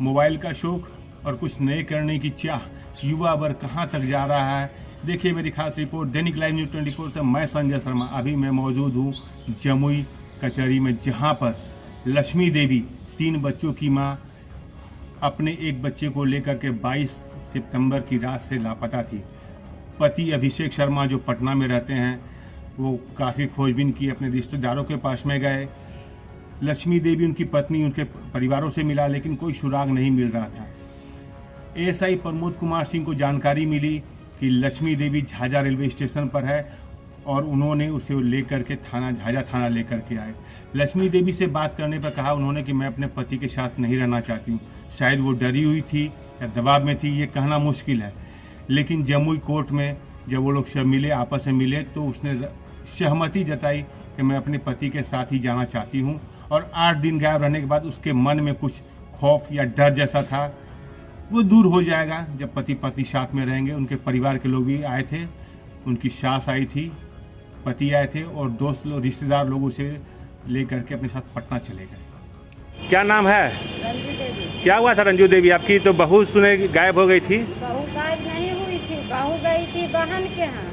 Mobile का शौक और कुछ नए करने की चाह, युवा वर्ग कहाँ तक जा रहा है। देखिए मेरी खास रिपोर्ट दैनिक लाइव न्यूज़ 24 से मैं संजय शर्मा। अभी मैं मौजूद हूँ जमुई कचहरी में, जहाँ पर लक्ष्मी देवी 3 बच्चों की माँ अपने एक बच्चे को लेकर के 22 सितंबर की रात से लापता थी। पति अभिषेक शर्मा जो पटना में रहते हैं, वो काफ़ी खोजबीन की, अपने रिश्तेदारों के पास में गए। लक्ष्मी देवी उनकी पत्नी उनके परिवारों से मिला, लेकिन कोई सुराग नहीं मिल रहा था। एएसआई प्रमोद कुमार सिंह को जानकारी मिली कि लक्ष्मी देवी झाझा रेलवे स्टेशन पर है और उन्होंने उसे लेकर के झाझा थाना लेकर के आए। लक्ष्मी देवी से बात करने पर कहा उन्होंने कि मैं अपने पति के साथ नहीं रहना चाहती हूँ। शायद वो डरी हुई थी या दबाव में थी, ये कहना मुश्किल है। लेकिन जमुई कोर्ट में जब वो लोग सब मिले, आपस में मिले, तो उसने सहमति जताई कि मैं अपने पति के साथ ही जाना चाहती हूँ। और 8 दिन गायब रहने के बाद उसके मन में कुछ खौफ या डर जैसा था, वो दूर हो जाएगा जब पति पत्नी साथ में रहेंगे। उनके परिवार के लोग भी आए थे, उनकी सास आई थी, पति आए थे और दोस्त लोग, रिश्तेदार लोग उसे लेकर के अपने साथ पटना चले गए। क्या नाम है? रंजू देवी। क्या हुआ था रंजू देवी? आपकी तो बहू सुने गायब हो गई थी। बहू गायब नहीं हुई थी, बहू गई थी बहन के यहाँ।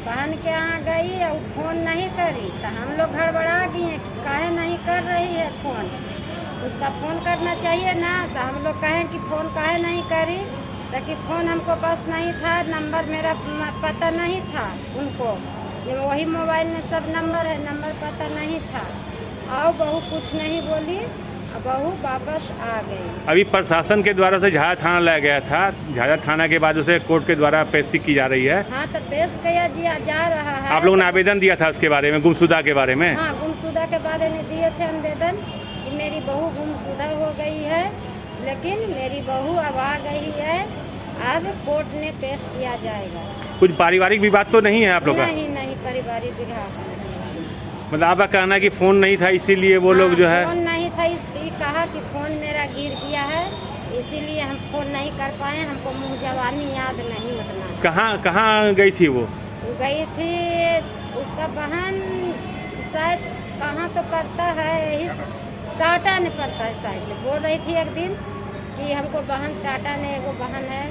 बहन के यहाँ गई और फोन नहीं करी, तो हम लोग गड़बड़ा गए, काहे नहीं कर रही है फोन, उसका फ़ोन करना चाहिए ना। तो हम लोग कहें कि फ़ोन काहे नहीं करी, ताकि फ़ोन हमको पास नहीं था, नंबर मेरा पता नहीं था उनको, ये वही मोबाइल में सब नंबर है, नंबर पता नहीं था। और बहू कुछ नहीं बोली, बहू वापस आ गई। अभी प्रशासन के द्वारा से झाझा थाना लाया गया था, झाझा थाना के बाद उसे कोर्ट के द्वारा पेशी की जा रही है। हाँ, तो पेश किया जा रहा है। आप लोगों ने आवेदन दिया था उसके बारे में, गुमशुदा के बारे में? हाँ, गुमशुदा के बारे में दिए थे आवेदन कि मेरी बहू गुमशुदा हो गई है, लेकिन मेरी बहू अब आ गई है, अब कोर्ट ने पेश किया जाएगा। कुछ पारिवारिक विवाद तो नहीं है आप लोग का? नहीं, पारिवारिक विवाद। मतलब आपका कहना है कि फ़ोन नहीं था इसीलिए वो लोग जो है? फ़ोन नहीं था, इसलिए कहा कि फ़ोन मेरा गिर गया है, इसीलिए हम फ़ोन नहीं कर पाए, हमको मुँह जवानी याद नहीं उतना। कहाँ गई थी वो? गई थी उसका बहन, शायद कहाँ तो पड़ता है, इस टाटा ने पड़ता है शायद। बोल रही थी एक दिन कि हमको बहन टाटा ने एगो बहन है,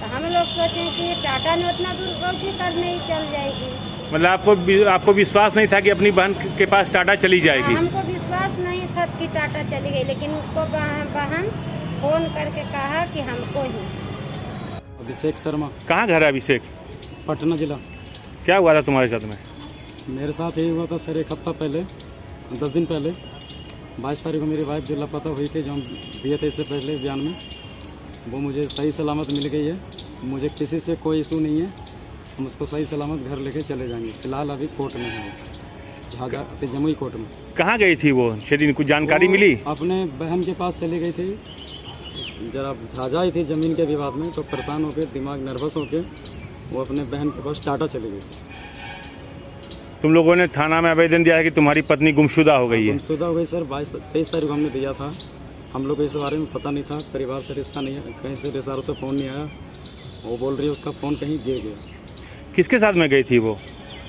तो हम लोग सोचें कि टाटा ने उतना दूर कोची करने ही चल जाएगी। मतलब आपको विश्वास नहीं था कि अपनी बहन के पास टाटा चली जाएगी? हमको विश्वास नहीं था कि टाटा चली गई, लेकिन उसको बहन फ़ोन करके कहा कि हमको ही। अभिषेक शर्मा। कहाँ घर है अभिषेक? पटना जिला। क्या हुआ था तुम्हारे साथ में? मेरे साथ यही हुआ था सर, 1 हफ्ता पहले, 10 दिन पहले 22 तारीख को मेरी वाइफ जो लापता हुई थी, जो हम दिए थे इससे पहले बयान में, वो मुझे सही सलामत मिल गई है। मुझे किसी से कोई इशू नहीं है, हम उसको सही सलामत घर लेके चले जाएंगे। फिलहाल अभी कोर्ट में है, झाझा जमुई कोर्ट में। कहाँ गई थी वो? शेरी कुछ जानकारी मिली? अपने बहन के पास चली गई थी, जरा झाझा आई थी ज़मीन के विवाद में, तो परेशान होकर, दिमाग नर्वस होकर वो अपने बहन के पास टाटा चली गई थी। तुम लोगों ने थाना में आवेदन दिया है कि तुम्हारी पत्नी गुमशुदा हो गई है? गुमशुदा हो गई सर, 23 तारीख को हमने दिया था। हम लोग को इस बारे में पता नहीं था, परिवार से रिश्ता नहीं है, कहीं से रिश्तेदारों से फ़ोन नहीं आया। वो बोल रही है उसका फ़ोन कहीं गिर गया। किसके साथ में गई थी वो?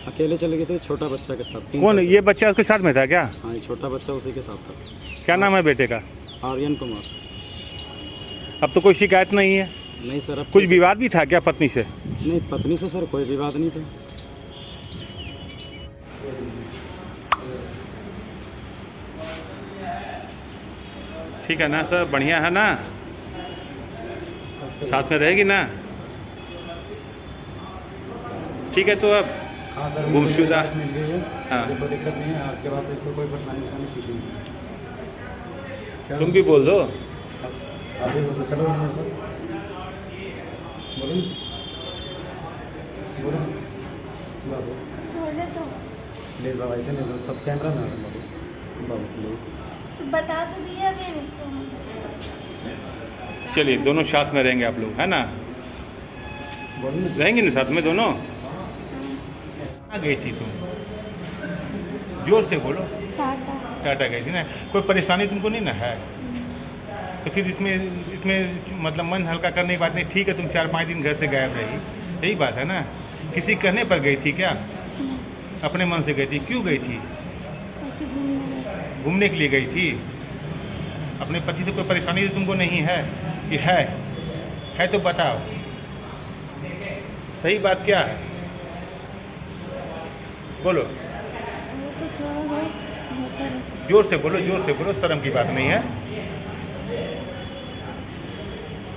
अकेले चले गए थे, छोटा बच्चा के साथ। कौन? ये बच्चा उसके साथ में था क्या? हाँ, ये छोटा बच्चा उसी के साथ था। क्या नाम है बेटे का? आर्यन कुमार। अब तो कोई शिकायत नहीं है? नहीं सर। अब कुछ विवाद भी था क्या पत्नी से? नहीं, पत्नी से सर कोई विवाद नहीं था। ठीक है ना सर, बढ़िया है ना? साथ में रहेगी ना? ठीक है, तो अब हाँ सर, गुमशुदा मिल गई है। हाँ, कोई दिक्कत नहीं है, आज के बाद से इससे कोई परेशानी कुछ नहीं है। तुम भी बोल दो। अभी बोलो, चलो सर, बोलो बोलो तो प्लीज़ बाबा, ऐसे नहीं, सब कैमरा में बाबू प्लीज़। बता तो दिया अभी। चलिए, दोनों साथ में रहेंगे आप लोग, है ना? बोलो, रहेंगे ना साथ में दोनों? कहाँ गई थी तुम? जोर से बोलो। टाटा गई थी ना? कोई परेशानी तुमको नहीं ना है? तो फिर इसमें मतलब मन हल्का करने की बात नहीं। ठीक है, तुम 4-5 दिन घर से गायब रही, यही बात है ना? किसी कहने पर गई थी क्या? अपने मन से गई थी? क्यों गई थी? घूमने के लिए गई थी? अपने पति से कोई परेशानी तो तुमको नहीं है कि है तो बताओ, सही बात क्या है, बोलो, वो तो थोड़ा बहुत होता रहता जोर से बोलो, शर्म की बात नहीं है।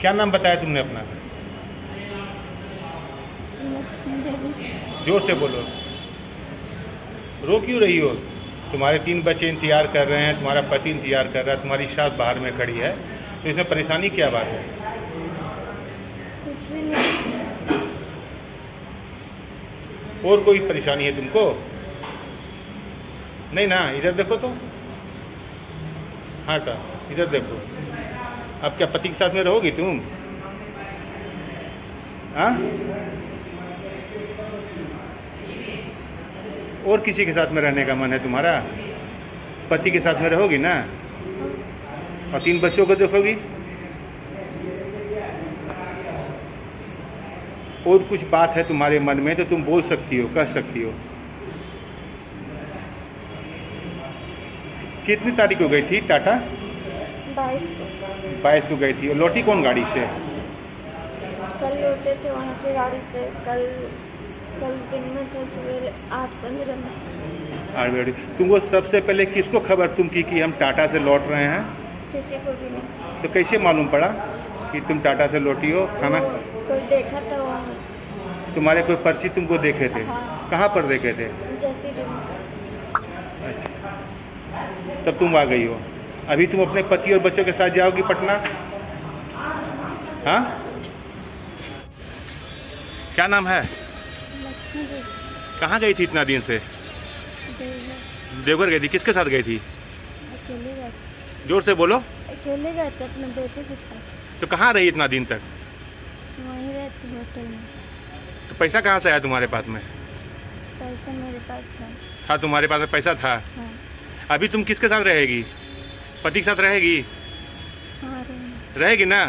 क्या नाम बताया तुमने अपना? लक्ष्मी देवी। जोर से बोलो, रो क्यों रही हो? तुम्हारे 3 बच्चे इंतजार कर रहे हैं, तुम्हारा पति इंतजार कर रहा है, तुम्हारी सास बाहर में खड़ी है, तो इसमें परेशानी क्या बात है? कुछ भी नहीं। और कोई परेशानी है तुमको? नहीं ना, इधर देखो तो, हाँ का इधर देखो। अब क्या पति के साथ में रहोगी तुम? हाँ, और किसी के साथ में रहने का मन है तुम्हारा? पति के साथ में रहोगी ना, और 3 बच्चों को देखोगी? और कुछ बात है तुम्हारे मन में तो तुम बोल सकती हो, कह सकती हो। कितनी तारीख को गई थी टाटा? 22 को गई थी। और लौटी कौन गाड़ी से? कल लौटे थे वहाँ की गाड़ी से। कल दिन में थे, सवेरे 8:15 में। 8 बजे। तुमको सबसे पहले किसको खबर तुम की कि हम टाटा से लौट रहे हैं? किसी को भी नहीं। तो कैसे मालूम पड़ा कि तुम टाटा से लौटी हो? खाना कोई देखा था वहाँ। तुम्हारे कोई परिचित तुमको देखे थे? हाँ। कहाँ पर देखे थे? जैसी दिन। अच्छा, तब तुम आ गई हो। अभी तुम अपने पति और बच्चों के साथ जाओगी पटना? हाँ, क्या नाम है? लक्ष्मी देवी। कहाँ गई थी इतना दिन से? देवघर गई थी। किसके साथ गई थी? अकेले गए थे। जोर से बोलो। अकेले गए थे अपने बेटे के साथ। तो कहाँ रही इतना दिन तक? वहीं रहते होटल में। तो पैसा कहाँ से आया तुम्हारे पास में? पैसा मेरे पास था तुम्हारे पास में पैसा था? हाँ। अभी तुम किसके साथ रहेगी? पति के साथ रहेगी? हाँ, रहेगी ना?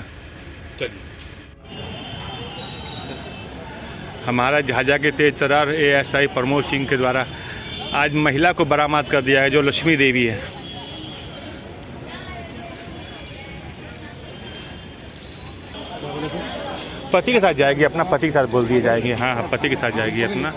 चलिए। हमारा झाझा के तेज तर्रार ASI प्रमोद सिंह के द्वारा आज महिला को बरामद कर दिया है, जो लक्ष्मी देवी है। पति के साथ जाएगी, अपना पति के साथ बोल दिए जाएंगे। हाँ हाँ, पति के साथ जाएगी अपना।